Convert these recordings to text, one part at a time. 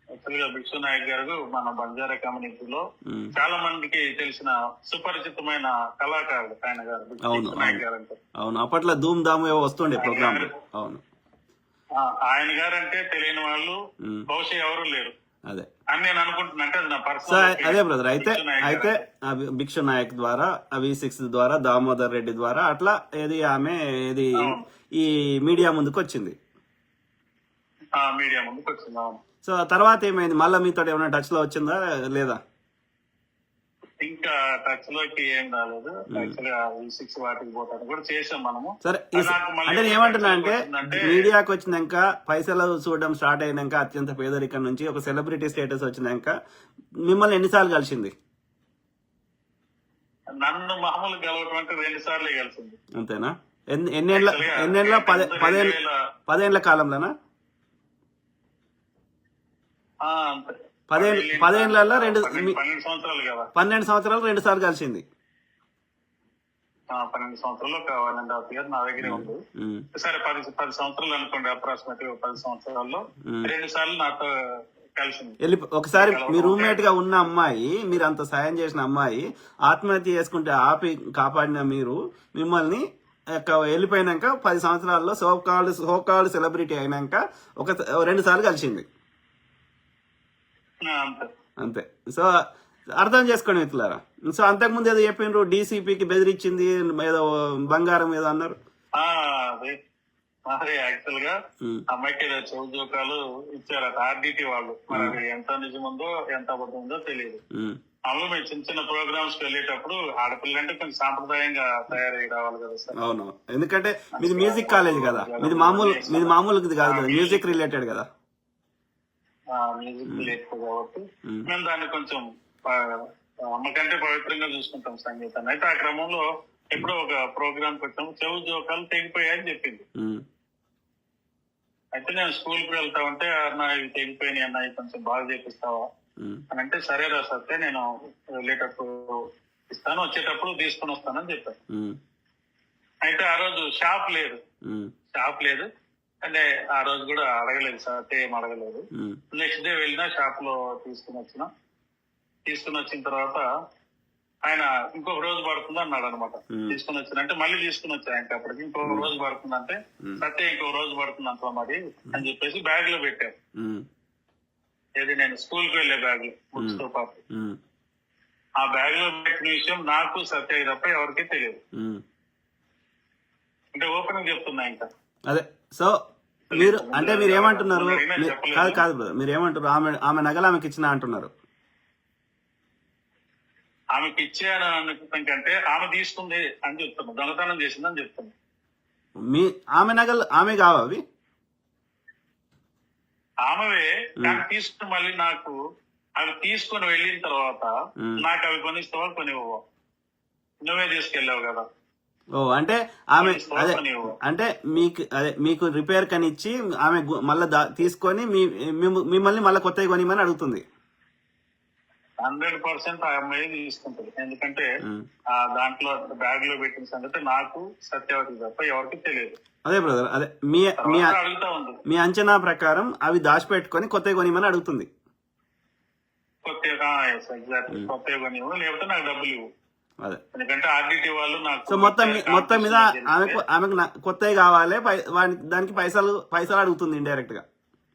Actual గా భిక్షు నాయక్ గారు మన బంజారా కమ్యూనిటీలో ఉమ్. చాలా మందికి తెలిసిన సుపరిచితమైన కళాకారుడు ఆయన గారు అవును భిక్షు నాయక్ అవును గారు అంటే. అవును అప్పట్లో ధూమ్ ధామ్ ఏవో వస్తుండే ఆయన ప్రోగ్రాంలు. గారు అవును. ఆయన గారు అంటే తెలియని వాళ్ళు ఉమ్. బహుశా ఎవరు లేరు అదే అని నేను అనుకుంటున్నా. అంటే అది నా సో పర్సనల్ అదే ఒపీనియన్. బ్రదర్ అయితే భిక్షు నాయక్ గారు అయితే అంటే ఆ భిక్షు నాయక్ ద్వారా V6 ద్వారా దామోదర్ రెడ్డి ద్వారా అట్లా ఏది ఆమె ఏది అవును ఈ మీడియా ముందుకు వచ్చింది. మీడియా ముందుకు వచ్చింది. అవును. సో తర్వాత ఏమైంది మళ్ళీ మీతో ఏమైనా టచ్ లో వచ్చిందా లేదా? ఇంకా టచ్ లోకి ఏం రాలేదు. ఉమ్. యాక్చువల్ గా V6 వాటికి పోతాను కూడా చేసాం మనము. సరే అది నాకు మళ్ళీ అంటే నేను ఎప్పుడు టచ్ ఏమంటున్నా లోకి అంటే వచ్చిందంటే మీడియాకి వచ్చినాక పైసలు చూడడం స్టార్ట్ అయినాక అత్యంత పేదరికం నుంచి ఒక సెలబ్రిటీ స్టేటస్ వచ్చినాక మిమ్మల్ని ఎన్నిసార్లు కలిసింది? నన్ను మామూలు గెలవటం అంటే 2 సార్లు కలిసింది. అంతేనా? ఎన్నేళ్ళ యాక్చువల్ గా ఎన్నేళ్ళ ఏంటంటే పదేళ్ళ 2000 కాలంలోనా? అంతే పదేళ్ళలో 12 సంవత్సరాలు కదా. 12 సంవత్సరాలు 2 సార్లు కలిసింది. 12 సంవత్సరాలు ఒక 1.5 year నా దగ్గరే ఉంది. ఉమ్. సరే 10 సంవత్సరాలు అనుకోండి. అప్రాక్సిమేట్ 10 సంవత్సరాల్లో ఉమ్. 2 సార్లు నాతో కలిసింది. ఒకసారి మీ కలవడం రూమ్మేట్ గా ఉన్న అమ్మాయి, మీరు అంత సాయం చేసిన అమ్మాయి ఆత్మహత్య చేసుకుంటే ఆపి కాపాడిన మీరు మిమ్మల్ని వెళ్ళిపోయినాక 10 సంవత్సరాల్లో సోకాల్డ్ సెలబ్రిటీ అయినాక 2 సార్లు కలిసింది. అంతే అంతే. సో అర్థం చేసుకోండి మిత్రులారా. సో అంతకుముందు ఏదో చెప్పిండ్రు డీసీపీకి బెదిరించింది ఏదో బంగారం ఏదో అన్నారు. అదే మరి యాక్చువల్ గా ఉమ్. అమ్మాయికి ఏదో చౌజోకాలు ఇచ్చారట RDT వాళ్ళు. మరి అది ఎంత నిజముందో ఎంత అబద్ధం ఉందో తెలియదు. ఉమ్. అందులో మేము చిన్న చిన్న ప్రోగ్రామ్స్ కి వెళ్ళేటప్పుడు ఆడపిల్ల అంటే కొంచెం సాంప్రదాయంగా తయారై రావాలి కదా సార్. అవును, ఎందుకంటే మీది మ్యూజిక్ కాలేజ్ కదా, మీది మామూలు ఇది కాదు కదా, మ్యూజిక్ రిలేటెడ్ కదా. మ్యూజిక్ రిలేటెడ్ కాబట్టి మేము దాన్ని కొంచెం అమ్మకంటే పవిత్రంగా చూసుకుంటాం సంగీతాన్ని. అయితే ఆ క్రమంలో ఎప్పుడో ఒక ప్రోగ్రామ్ కి వచ్చాము, చెవు జోకాలు తెగిపోయాయని చెప్పింది. ఉమ్. అయితే నేను స్కూల్ కి వెళ్తా ఉంటే అన్న ఇవి తెగిపోయినాయి అన్న, ఇవి కొంచెం బాగా చేపిస్తావా ఉమ్. అని అంటే సరేరా సత్తే నేను వెళ్ళేటప్పుడు ఇస్తాను, వచ్చేటప్పుడు తీసుకొని వస్తానని చెప్పాను. ఉమ్. అయితే ఆ రోజు షాప్ ఉమ్. లేదు అంటే ఆ రోజు కూడా అడగలేదు సత్తే, ఏం అడగలేదు. ఉమ్. నెక్స్ట్ డే వెళ్ళినా షాప్ లో తీసుకుని వచ్చిన తర్వాత ఆయన ఇంకొక రోజు పడుతుంది అన్నాడు అనమాట. తీసుకుని వచ్చినంటే మళ్ళీ తీసుకుని వచ్చా ఆయనకి. అప్పటికి ఇంకొక రోజు పడుతుందంటే సత్య ఇంకొక రోజు పడుతుంది అంట మరి అని చెప్పేసి బ్యాగ్ లో పెట్టారు. ఉమ్. ఏది నేను స్కూల్ కి వెళ్లే బ్యాగ్ లో బుక్స్ తో పాటు. ఉమ్. ఆ బ్యాగ్ లో పెట్టిన విషయం నాకు సత్య తప్ప ఎవరికీ తెలియదు. ఉమ్. అంటే ఓపెన్ చెప్తున్నా ఇంకా. అదే. సో మీరు అంటే మీరు ఏమంటున్నారు? కాదు బ్రదర్, మీరు ఏమంటారు? ఆమె నగలు ఆమెకి ఇచ్చిన అంటున్నారు. ఆమెకి ఇచ్చాను అనుకుంటాం కంటే ఆమె తీసుకుంది అని చెప్తున్నా, దొంగతనం చేసిందని చెప్తున్నా. ఆమె నగలు ఆమె కావు అవి, ఆమెవే. కానీ తీసుకుని మళ్ళీ నాకు అవి తీసుకుని వెళ్ళిన తర్వాత నాకు అవి కొనిస్తావా కొనివ్వవా? నువ్వే తీసుకెళ్ళావు కదా. ఓ అంటే ఆమె అదే అంటే మీకు రిపేర్ కని ఇచ్చి ఆమె మళ్ళీ తీసుకొని మిమ్మల్ని మళ్ళీ కొత్తగా కొనిమని అడుగుతుంది. 100% ఆ అమ్మాయి తీసుకుంటుంది. ఎందుకంటే దాంట్లో బ్యాగ్ లో పెట్టిన సంగతి నాకు సత్యవతి తప్ప ఎవరికి తెలియదు. అదే బ్రదర్, అదే అడుగుతా ఉంది. మీ అంచనా ప్రకారం అవి దాచిపెట్టుకొని కొత్తగా కొనిమని అడుగుతుంది. కొత్తగా కొనివ్వు, లేకపోతే నాకు డబ్బులు ఇవ్వు. అదే. ఎందుకంటే RDT వాళ్ళు నాకు. సో మొత్తం మీద ఆమెకు కొత్తవి కావాలి, దానికి పైసలు అడుగుతుంది ఇండైరెక్ట్ గా.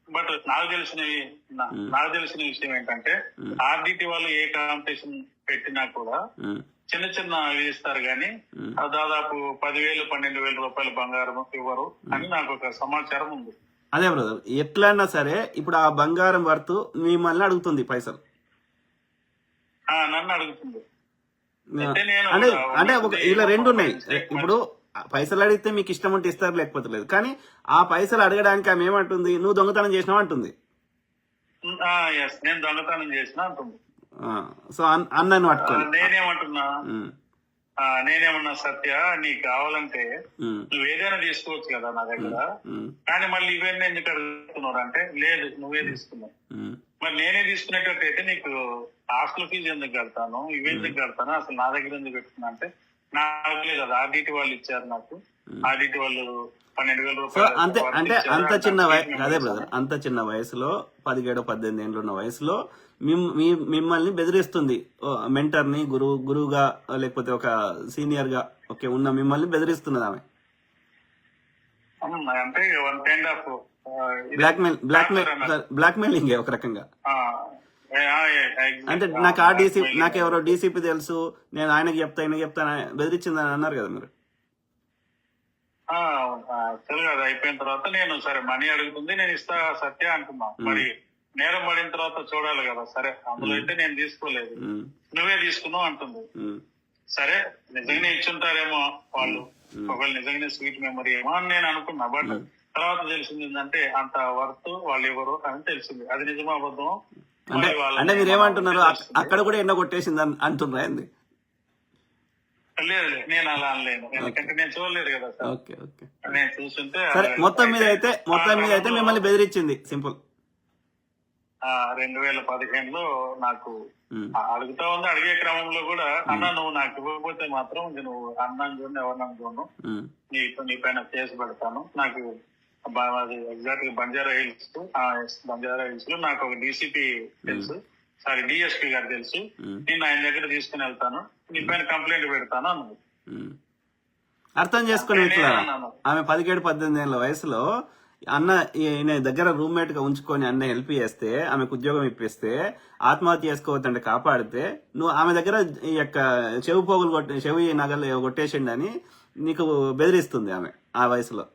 బట్ నాకు తెలిసిన విషయం ఏంటంటే RDT వాళ్ళు ఏ కాంపిటీషన్ పెట్టినా కూడా చిన్న చిన్న ఇస్తారు గానీ దాదాపు 10,000 12,000 రూపాయలు బంగారం ఇవ్వరు అని నాకు ఒక సమాచారం ఉంది. అదే బ్రదర్, ఎట్లన్నా సరే ఇప్పుడు ఆ బంగారం వర్త్ మిమ్మల్ని అడుగుతుంది పైసలు. నన్ను అడుగుతుంది. అంటే ఇలా రెండు ఉన్నాయి. ఇప్పుడు పైసలు అడిగితే మీకు ఇష్టం ఉంటే ఇస్తారు, లేకపోతే లేదు. కానీ ఆ పైసలు అడగడానికి ఆమె ఏమంటుంది? నువ్వు దొంగతనం చేసినావు అంటుంది. నేను దొంగతనం చేసిన అంటుంది. సో అన్నను పట్టుకొని నేనేమన్నా సత్య, నీకు కావాలంటే నువ్వు ఏదైనా తీసుకోవచ్చు కదా నా దగ్గర, కానీ మళ్ళీ ఇవన్నీ ఎందుకు అడుగుతున్నావు అంటే, లేదు నువ్వే తీసుకున్నావు. మరి నేనే తీసుకునేటట్టయితే నీకు హాస్టల్ ఫీజు ఎందుకు కడతాను, ఇవి ఎందుకు కడతాను, అసలు నా దగ్గర ఎందుకు పెట్టుకున్నా అంటే, నాకు లేదు, అది ఆర్డిటి వాళ్ళు ఇచ్చారు నాకు. ఆర్డిటి వాళ్ళు 12,000 సో రూపాయలు అంతే వర్క్ అంటే ఇచ్చారు. అంత అది చిన్న నాకు వయసు treatment అదే చేశాను. బ్రదర్, అంత చిన్న వయసులో 17-18 ఏళ్ళు ఉన్న వయసులో మిమ్మల్ని బెదిరిస్తుంది. మెంటర్ని గురువుగా లేకపోతే ఒక సీనియర్ గా ఓకే ఉన్న మిమ్మల్ని బెదిరిస్తున్నది ఆమె. అంటే వన్ కైండ్ ఆఫ్ బ్లాక్మెయిలింగ్ ఒక రకంగా. అంటే నాకు ఎవరో డీసీపీ తెలుసు, నేను ఆయనకి చెప్తాను బెదిరించిందని అన్నారు కదా మీరు. తెలుగు అది అయిపోయిన తర్వాత నేను సరే మనీ అడుగుతుంది, నేను ఇస్తా సత్య అంటున్నా. మరి నేరం పడిన తర్వాత చూడాలి కదా. సరే అందులో అయితే నేను తీసుకోలేదు, నువ్వే తీసుకున్నావు అంటుంది. సరే నిజంగానే ఇచ్చుంటారేమో వాళ్ళు, ఒకవేళ నిజంగానే స్వీట్ మెమరీ ఏమో అని నేను అనుకున్నా. బట్ తర్వాత తెలిసింది ఏంటంటే అంత వర్త్ వాళ్ళు ఎవరు అని తెలిసింది. అది నిజమా అబద్ధం అంటే మీరు ఏమంటున్నారు, అక్కడ కూడా ఎండ కొట్టేసింది అంటున్నారా? లేదు నేను అలా అనలేను, ఎందుకంటే నేను చూడలేదు కదా సార్. ఓకే ఓకే నేను చూస్తుంటే సరే, మొత్తం మీద అయితే మిమ్మల్ని బెదిరించింది సింపుల్. 2015లో నాకు అడుగుతా ఉంది. అడిగే క్రమంలో కూడా అన్న నువ్వు నాకు ఇవ్వకపోతే మాత్రం నువ్వు అన్నాను చూడండి ఎవరినన్నా చూడను, నీ పైన కేసు పెడతాను. నాకు ఎగ్జాక్ట్ గా బంజారా హిల్స్ లో నాకు ఒక డీసీపీ తెలుసు, సారీ డిఎస్పీ గారు తెలుసు. నేను ఆయన దగ్గర తీసుకుని వెళ్తాను, నీ పైన కంప్లైంట్ పెడతాను అన్నది. అర్థం చేసుకుని ఆమె 17-18 ఏళ్ళ వయసులో అన్న ఈయన దగ్గర రూమ్మేట్ గా ఉంచుకొని అన్న హెల్ప్ చేస్తే, ఆమెకు ఉద్యోగం ఇప్పిస్తే, ఆత్మహత్య చేసుకోవద్దంటే కాపాడితే, నువ్వు ఆమె దగ్గర ఈ యొక్క చెవి నగలు కొట్టేసిండని నీకు బెదిరిస్తుంది ఆమె ఆ వయసులో.